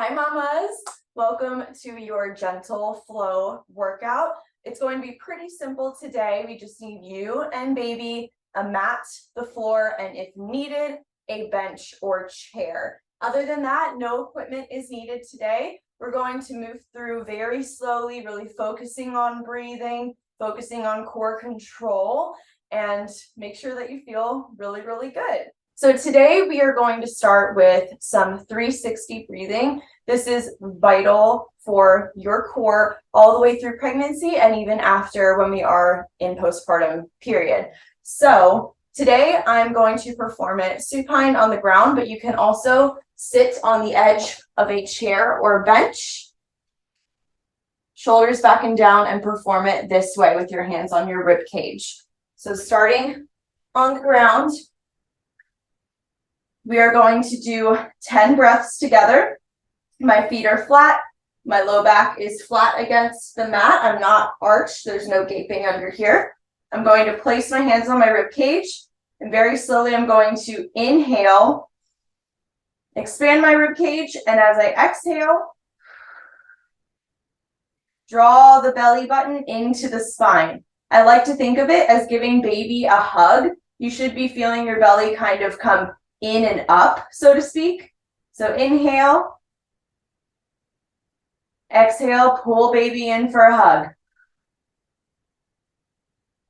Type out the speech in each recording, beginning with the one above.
Hi mamas, welcome to your gentle flow workout. It's going to be pretty simple today. We just need you and baby, a mat, the floor, and if needed, a bench or chair. Other than that, no equipment is needed today. We're going to move through very slowly, really focusing on breathing, focusing on core control, and make sure that you feel really, really good. So today we are going to start with some 360 breathing. This is vital for your core all the way through pregnancy and even after when we are in postpartum period. So today I'm going to perform it supine on the ground, but you can also sit on the edge of a chair or bench, shoulders back and down, and perform it this way with your hands on your rib cage. So starting on the ground, we are going to do 10 breaths together. My feet are flat. My low back is flat against the mat. I'm not arched. There's no gaping under here. I'm going to place my hands on my rib cage, and very slowly I'm going to inhale, expand my rib cage, and as I exhale, draw the belly button into the spine. I like to think of it as giving baby a hug. You should be feeling your belly kind of come in and up, so to speak. So inhale, exhale, pull baby in for a hug.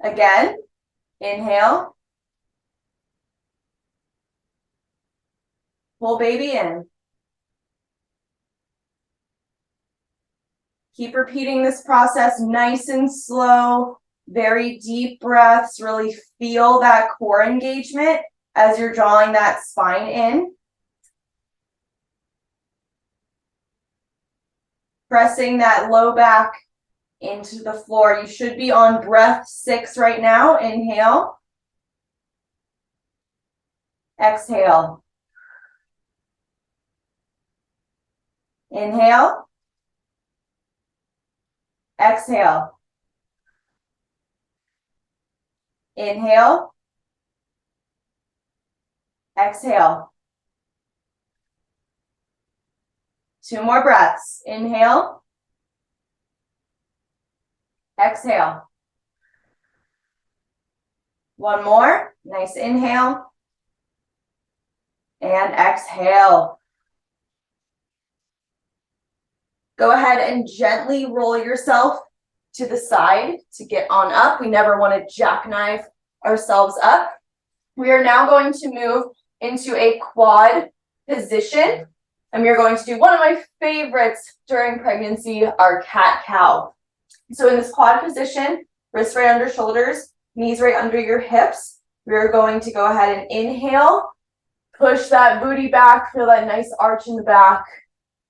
Again, inhale, pull baby in. Keep repeating this process nice and slow, very deep breaths, really feel that core engagement as you're drawing that spine in. Pressing that low back into the floor. You should be on breath 6 right now. Inhale. Exhale. Inhale. Exhale. Inhale. Exhale. 2 more breaths. Inhale. Exhale. 1 more. Nice inhale. And exhale. Go ahead and gently roll yourself to the side to get on up. We never want to jackknife ourselves up. We are now going to move into a quad position. And we're going to do one of my favorites during pregnancy, our cat-cow. So in this quad position, wrists right under shoulders, knees right under your hips, we're going to go ahead and inhale, push that booty back, feel that nice arch in the back,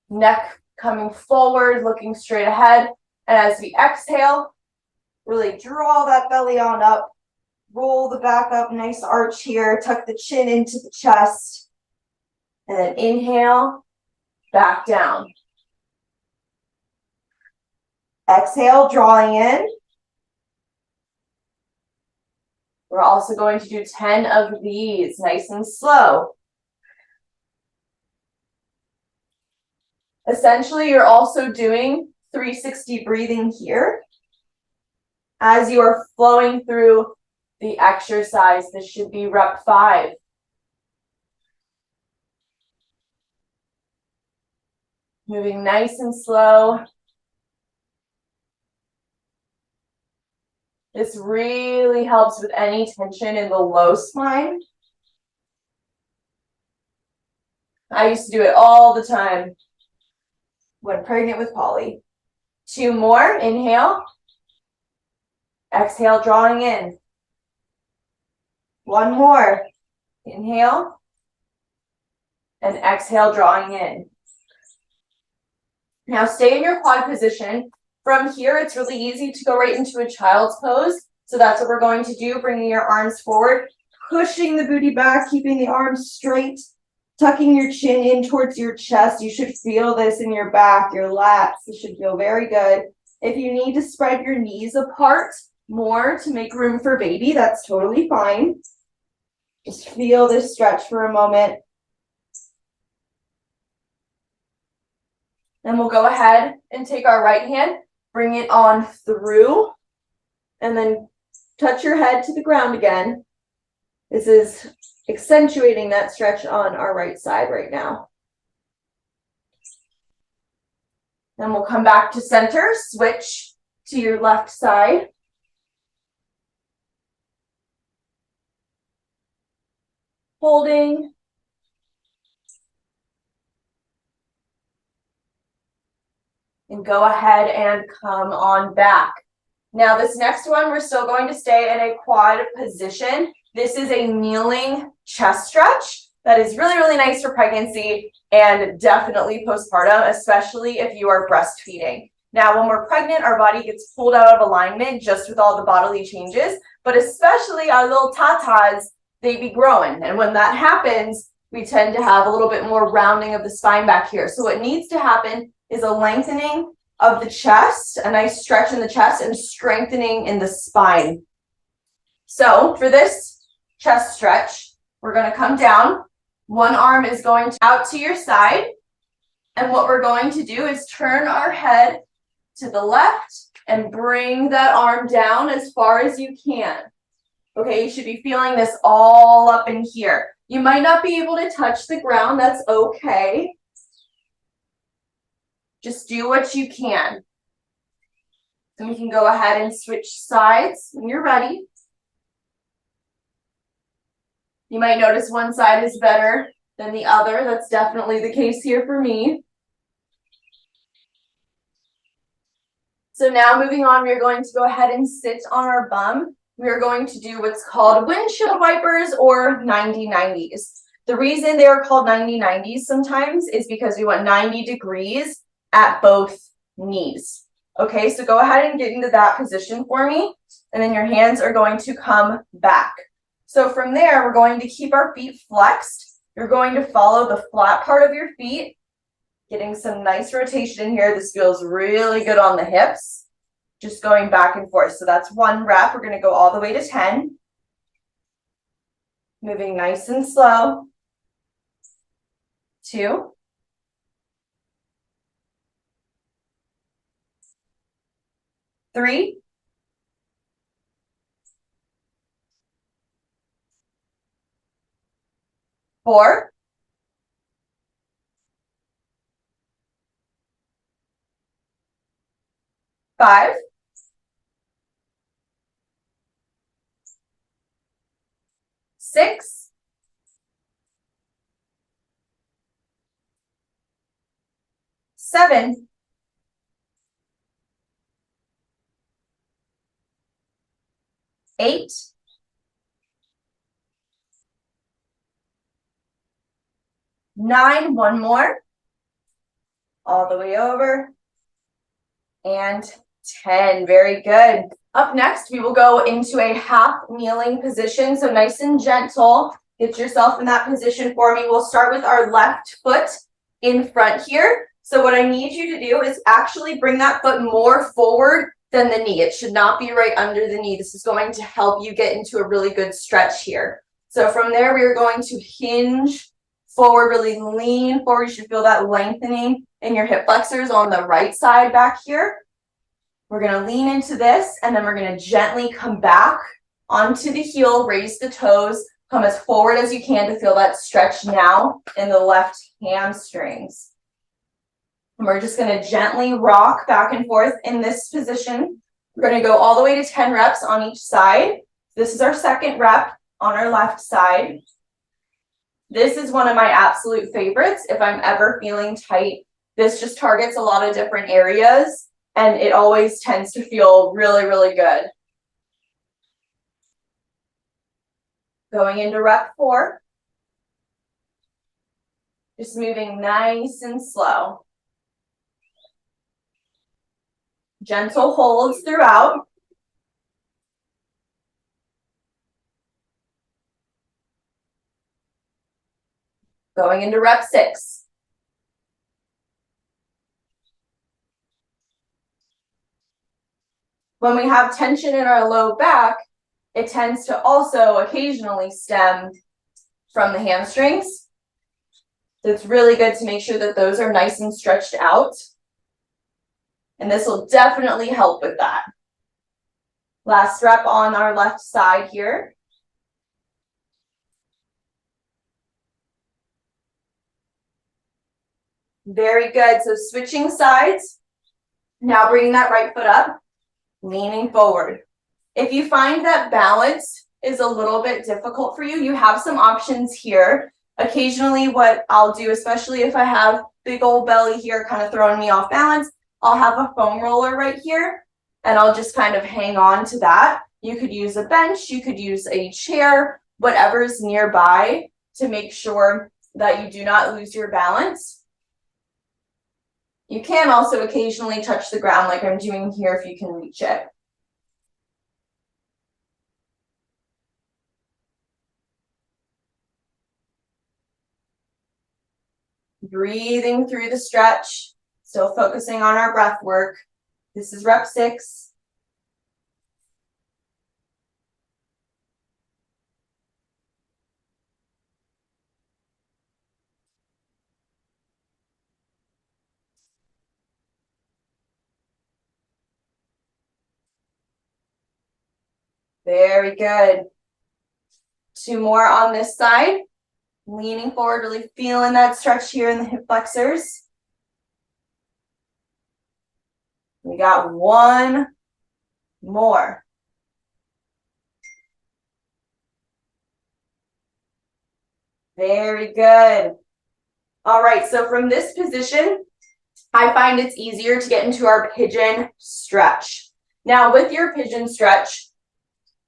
neck coming forward, looking straight ahead. And as we exhale, really draw that belly on up, roll the back up, nice arch here, tuck the chin into the chest, and then inhale, back down. Exhale, drawing in. We're also going to do 10 of these, nice and slow. Essentially, you're also doing 360 breathing here. As you are flowing through the exercise, this should be rep 5. Moving nice and slow. This really helps with any tension in the low spine. I used to do it all the time when pregnant with Polly. 2 more, inhale. Exhale, drawing in. 1 more, inhale. And exhale, drawing in. Now stay in your quad position. From here, it's really easy to go right into a child's pose. So that's what we're going to do, bringing your arms forward, pushing the booty back, keeping the arms straight, tucking your chin in towards your chest. You should feel this in your back, your lats. This should feel very good. If you need to spread your knees apart more to make room for baby, that's totally fine. Just feel this stretch for a moment. Then we'll go ahead and take our right hand, bring it on through, and then touch your head to the ground again. This is accentuating that stretch on our right side right now. Then we'll come back to center, switch to your left side. Holding. And go ahead and come on back. Now this next one, we're still going to stay in a quad position. This is a kneeling chest stretch that is really, really nice for pregnancy and definitely postpartum, especially if you are breastfeeding. Now, when we're pregnant, our body gets pulled out of alignment just with all the bodily changes, but especially our little tatas, they be growing. And when that happens, we tend to have a little bit more rounding of the spine back here. So what needs to happen is a lengthening of the chest, a nice stretch in the chest, and strengthening in the spine. So for this chest stretch, we're going to come down. One arm is going out to your side. And what we're going to do is turn our head to the left and bring that arm down as far as you can. Okay, you should be feeling this all up in here. You might not be able to touch the ground. That's okay. Just do what you can. And we can go ahead and switch sides when you're ready. You might notice one side is better than the other. That's definitely the case here for me. So now moving on, we're going to go ahead and sit on our bum. We're going to do what's called windshield wipers or 90-90s. The reason they are called 90-90s sometimes is because we want 90 degrees at both knees. Okay, so go ahead and get into that position for me. And then your hands are going to come back. So from there, we're going to keep our feet flexed. You're going to follow the flat part of your feet, getting some nice rotation in here. This feels really good on the hips. Just going back and forth. So that's one rep. We're going to go all the way to 10. Moving nice and slow. 2. 3. 4. 5. 6. 7. 8. 9. One more. All the way over. And 10. Very good. Up next, we will go into a half kneeling position. So nice and gentle. Get yourself in that position for me. We'll start with our left foot in front here. So what I need you to do is actually bring that foot more forward than the knee. It should not be right under the knee. This is going to help you get into a really good stretch here. So from there, we are going to hinge forward, really lean forward. You should feel that lengthening in your hip flexors on the right side back here. We're going to lean into this, and then we're going to gently come back onto the heel, raise the toes, come as forward as you can to feel that stretch now in the left hamstrings. And we're just going to gently rock back and forth in this position. We're going to go all the way to 10 reps on each side. This is our second rep on our left side. This is one of my absolute favorites if I'm ever feeling tight. This just targets a lot of different areas, and it always tends to feel really, really good. Going into rep 4. Just moving nice and slow. Gentle holds throughout. Going into rep 6. When we have tension in our low back, it tends to also occasionally stem from the hamstrings. So it's really good to make sure that those are nice and stretched out. And this will definitely help with that. Last rep on our left side here. Very good. So switching sides. Now bringing that right foot up, leaning forward. If you find that balance is a little bit difficult for you, you have some options here. Occasionally what I'll do, especially if I have big old belly here kind of throwing me off balance, I'll have a foam roller right here and I'll just kind of hang on to that. You could use a bench, you could use a chair, whatever's nearby to make sure that you do not lose your balance. You can also occasionally touch the ground like I'm doing here if you can reach it. Breathing through the stretch, still focusing on our breath work. This is rep 6. Very good. 2 more on this side. Leaning forward, really feeling that stretch here in the hip flexors. We got 1 more. Very good. All right, so from this position, I find it's easier to get into our pigeon stretch. Now with your pigeon stretch,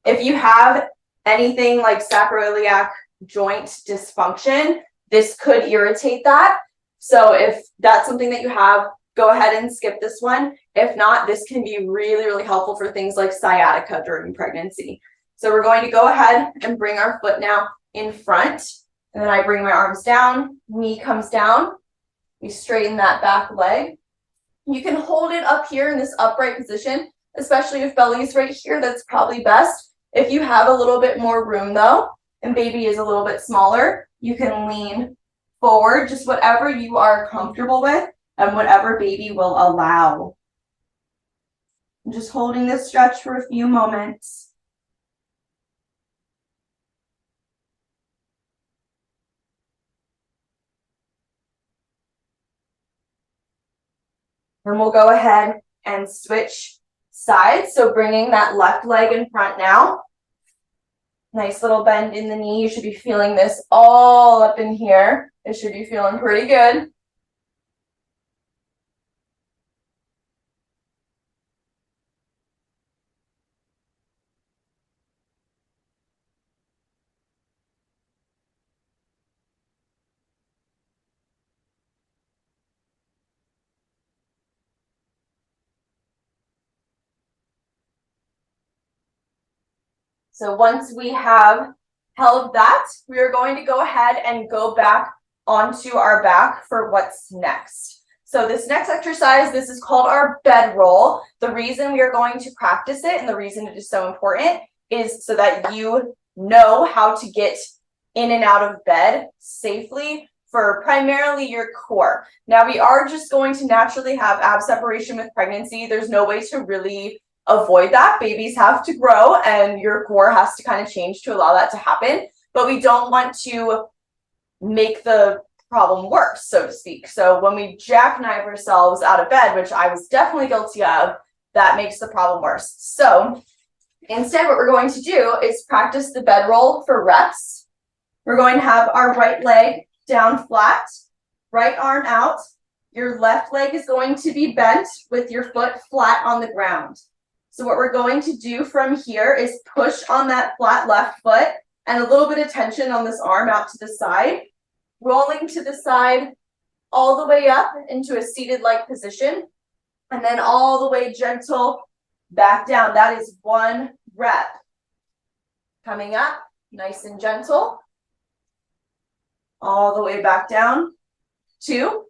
if you have anything like sacroiliac joint dysfunction, this could irritate that. So if that's something that you have, go ahead and skip this one. If not, this can be really, really helpful for things like sciatica during pregnancy. So we're going to go ahead and bring our foot now in front. And then I bring my arms down, knee comes down. We straighten that back leg. You can hold it up here in this upright position, especially if belly's right here, that's probably best. If you have a little bit more room though, and baby is a little bit smaller, you can lean forward, just whatever you are comfortable with and whatever baby will allow. I'm just holding this stretch for a few moments. And we'll go ahead and switch sides. So bringing that left leg in front now. Nice little bend in the knee. You should be feeling this all up in here. It should be feeling pretty good. So once we have held that, we are going to go ahead and go back onto our back for what's next. So this next exercise, this is called our bed roll. The reason we are going to practice it and the reason it is so important is so that you know how to get in and out of bed safely for primarily your core. Now we are just going to naturally have ab separation with pregnancy. There's no way to really avoid that. Babies have to grow and your core has to kind of change to allow that to happen. But we don't want to make the problem worse, so to speak. So when we jackknife ourselves out of bed, which I was definitely guilty of, that makes the problem worse. So instead, what we're going to do is practice the bed roll for reps. We're going to have our right leg down flat, right arm out. Your left leg is going to be bent with your foot flat on the ground. So what we're going to do from here is push on that flat left foot and a little bit of tension on this arm out to the side, rolling to the side all the way up into a seated-like position, and then all the way gentle back down. That is 1 rep. Coming up, nice and gentle, all the way back down. 2.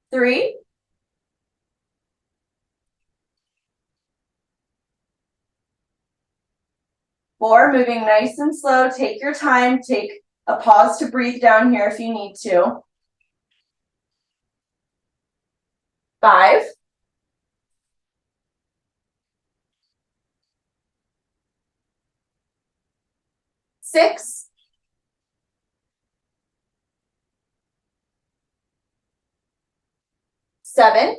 3. 4, moving nice and slow. Take your time. Take A pause to breathe down here if you need to. 5, 6, 7,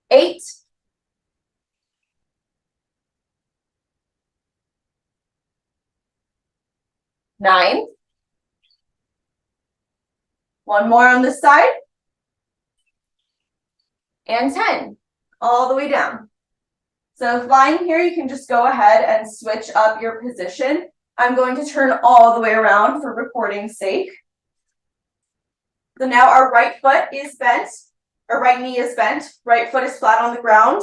8, 9. One more on this side. And 10. All the way down. So lying here, you can just go ahead and switch up your position. I'm going to turn all the way around for recording's sake. So now our right foot is bent, our right knee is bent, right foot is flat on the ground,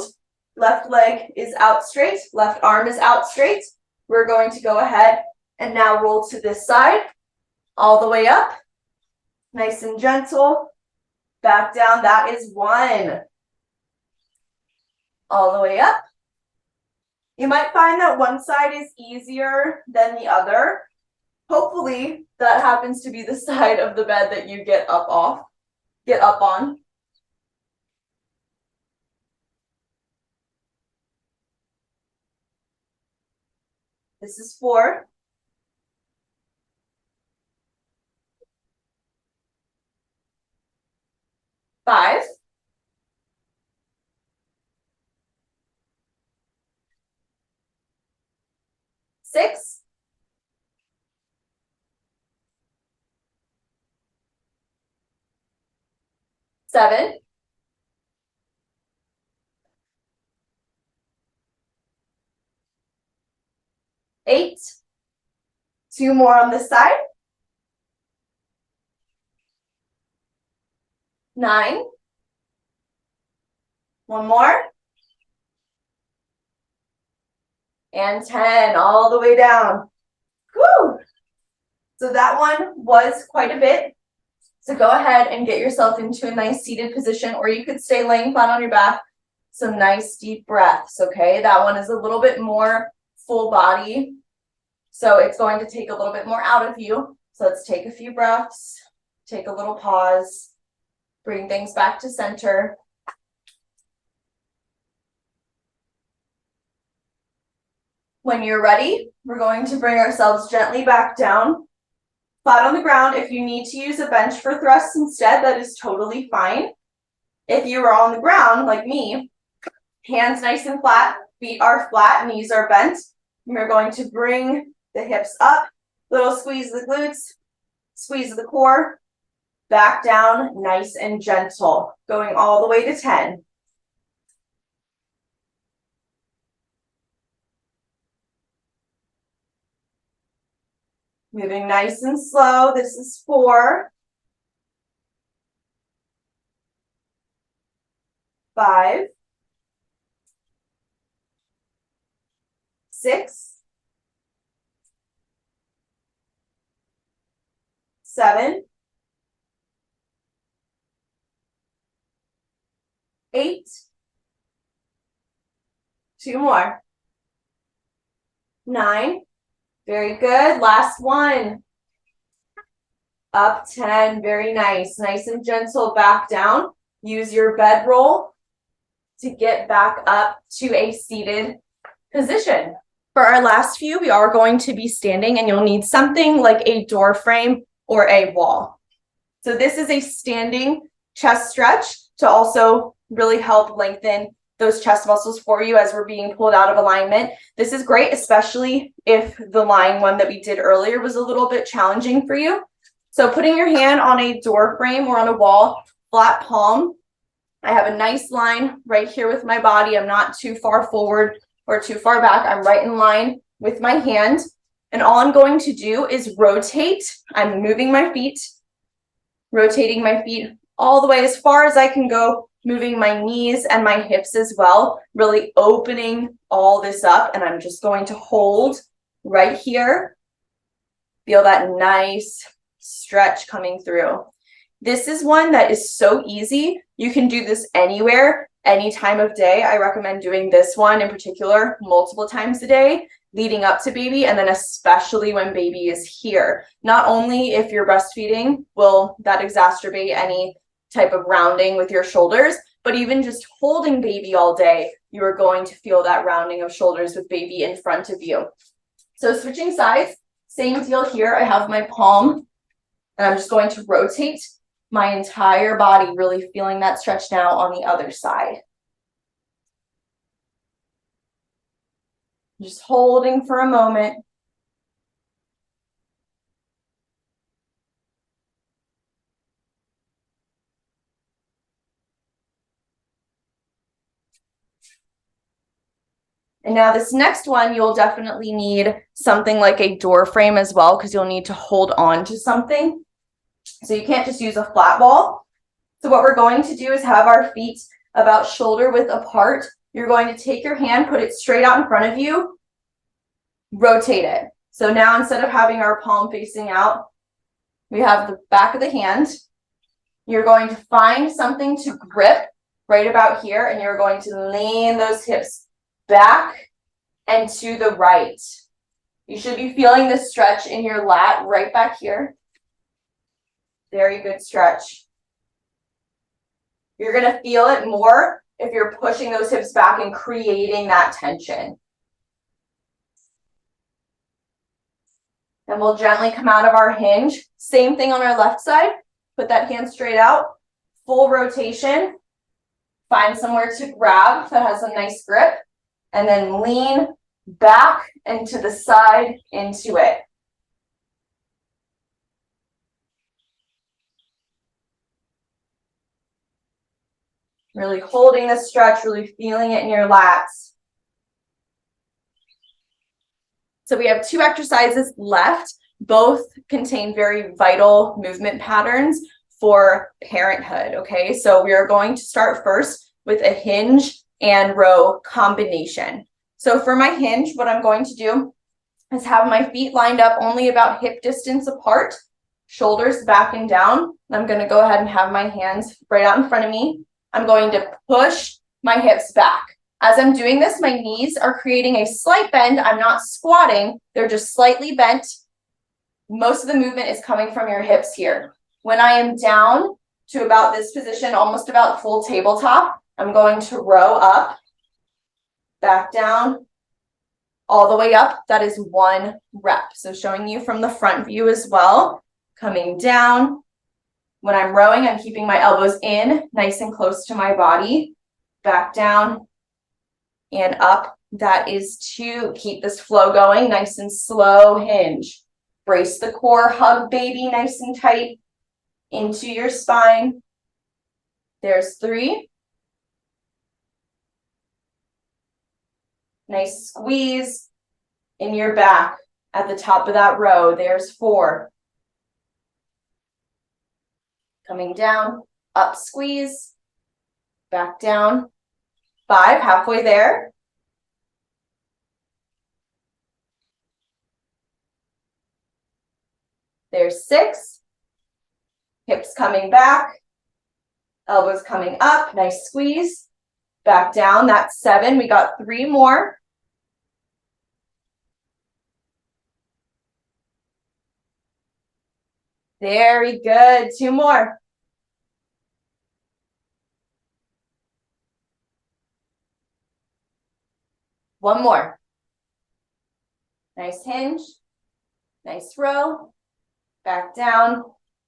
left leg is out straight, left arm is out straight. We're going to go ahead and now roll to this side, all the way up, nice and gentle, back down. That is 1. All the way up. You might find that one side is easier than the other. Hopefully that happens to be the side of the bed that you get up on. This is 4. 5. 6. 7. 8. 2 more on this side. 9. 1 more. And 10, all the way down. Woo! So that one was quite a bit. So go ahead and get yourself into a nice seated position, or you could stay laying flat on your back. Some nice deep breaths, okay? That one is a little bit more full body. So it's going to take a little bit more out of you. So let's take a few breaths, take a little pause, bring things back to center. When you're ready, we're going to bring ourselves gently back down, flat on the ground. If you need to use a bench for thrusts instead, that is totally fine. If you are on the ground, like me, hands nice and flat, feet are flat, knees are bent. We're going to bring the hips up, little squeeze of the glutes, squeeze of the core, back down, nice and gentle, going all the way to 10. Moving nice and slow. This is 4, 5, 6, 7, 8, 2 more, 9, very good, last one, up 10, very nice, nice and gentle, back down. Use your bedroll to get back up to a seated position. For our last few, we are going to be standing, and you'll need something like a door frame or a wall. So this is a standing chest stretch to also really help lengthen those chest muscles for you as we're being pulled out of alignment. This is great, especially if the lying one that we did earlier was a little bit challenging for you. So putting your hand on a door frame or on a wall, flat palm. I have a nice line right here with my body. I'm not too far forward or too far back. I'm right in line with my hand. And all I'm going to do is rotate. I'm moving my feet, rotating my feet all the way as far as I can go, moving my knees and my hips as well, really opening all this up. And I'm just going to hold right here. Feel that nice stretch coming through. This is one that is so easy. You can do this anywhere. any time of day. I recommend doing this one in particular multiple times a day leading up to baby, and then especially when baby is here. Not only if you're breastfeeding will that exacerbate any type of rounding with your shoulders, but even just holding baby all day, you are going to feel that rounding of shoulders with baby in front of you. So switching sides, same deal here. I have my palm and I'm just going to rotate my entire body, really feeling that stretch now on the other side. Just holding for a moment. And now this next one, you'll definitely need something like a door frame as well, because you'll need to hold on to something. So you can't just use a flat ball. So what we're going to do is have our feet about shoulder width apart. You're going to take your hand, put it straight out in front of you, rotate it. So now instead of having our palm facing out, we have the back of the hand. You're going to find something to grip right about here, and you're going to lean those hips back and to the right. You should be feeling this stretch in your lat right back here. Very good stretch. You're going to feel it more if you're pushing those hips back and creating that tension. Then we'll gently come out of our hinge. Same thing on our left side. Put that hand straight out. Full rotation. Find somewhere to grab that has a nice grip. And then lean back and to the side into it. Really holding the stretch, really feeling it in your lats. So we have 2 exercises left. Both contain very vital movement patterns for parenthood, okay? So we are going to start first with a hinge and row combination. So for my hinge, what I'm going to do is have my feet lined up only about hip distance apart, shoulders back and down. I'm going to go ahead and have my hands right out in front of me. I'm going to push my hips back. As I'm doing this, my knees are creating a slight bend. I'm not squatting. They're just slightly bent. Most of the movement is coming from your hips here. When I am down to about this position, almost about full tabletop, I'm going to row up, back down, all the way up. That is 1 rep. So showing you from the front view as well, coming down. When I'm rowing, I'm keeping my elbows in, nice and close to my body, back down and up. That is to keep this flow going, nice and slow hinge. Brace the core, hug baby nice and tight into your spine. There's 3. Nice squeeze in your back at the top of that row. There's 4. Coming down, up squeeze, back down. 5, halfway there. There's 6. Hips coming back, elbows coming up, nice squeeze. Back down, that's 7. We got 3 more. Very good. 2 more. One more. Nice hinge. Nice row. Back down.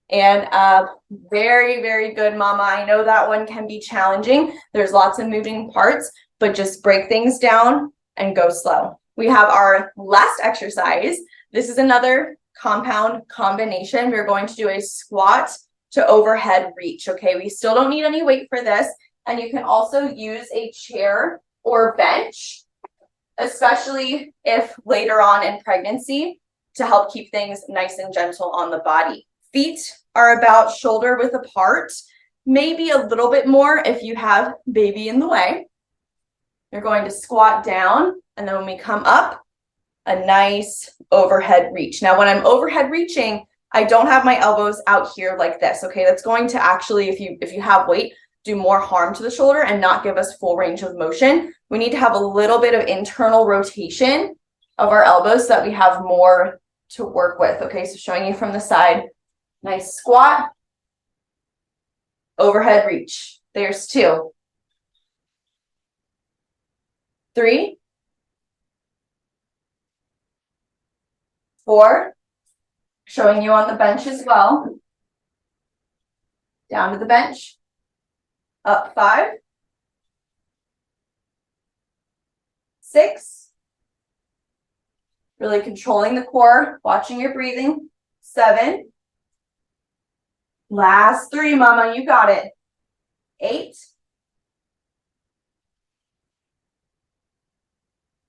And up. Very, very good, mama. I know that one can be challenging. There's lots of moving parts, but just break things down and go slow. We have our last exercise. This is another compound combination. We're going to do a squat to overhead reach. Okay, we still don't need any weight for this. And you can also use a chair or bench, especially if later on in pregnancy, to help keep things nice and gentle on the body. Feet are about shoulder width apart, maybe a little bit more if you have baby in the way. You're going to squat down, and then when we come up, a nice overhead reach. Now, when I'm overhead reaching, I don't have my elbows out here like this, okay? That's going to actually, if you have weight, do more harm to the shoulder and not give us full range of motion. We need to have a little bit of internal rotation of our elbows so that we have more to work with. Okay, so showing you from the side, nice squat, overhead reach. There's 2. 3, 4, showing you on the bench as well. Down to the bench, up 5, 6, really controlling the core, watching your breathing, 7, last 3, mama, you got it, 8,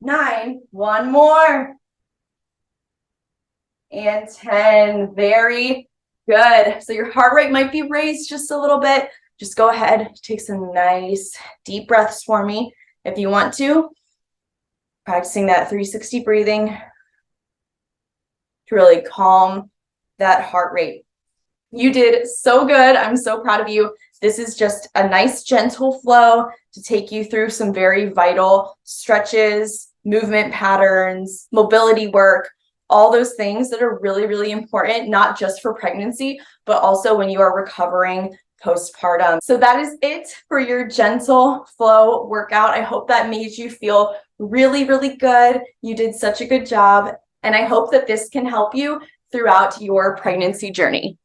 9, one more, and 10. Very good. So your heart rate might be raised just a little bit. Just go ahead, take some nice deep breaths for me if you want to. Practicing that 360 breathing to really calm that heart rate. You did so good. I'm so proud of you. This is just a nice gentle flow to take you through some very vital stretches, movement patterns, mobility work, all those things that are really, really important, not just for pregnancy, but also when you are recovering postpartum. So that is it for your gentle flow workout. I hope that made you feel really, really good. You did such a good job. And I hope that this can help you throughout your pregnancy journey.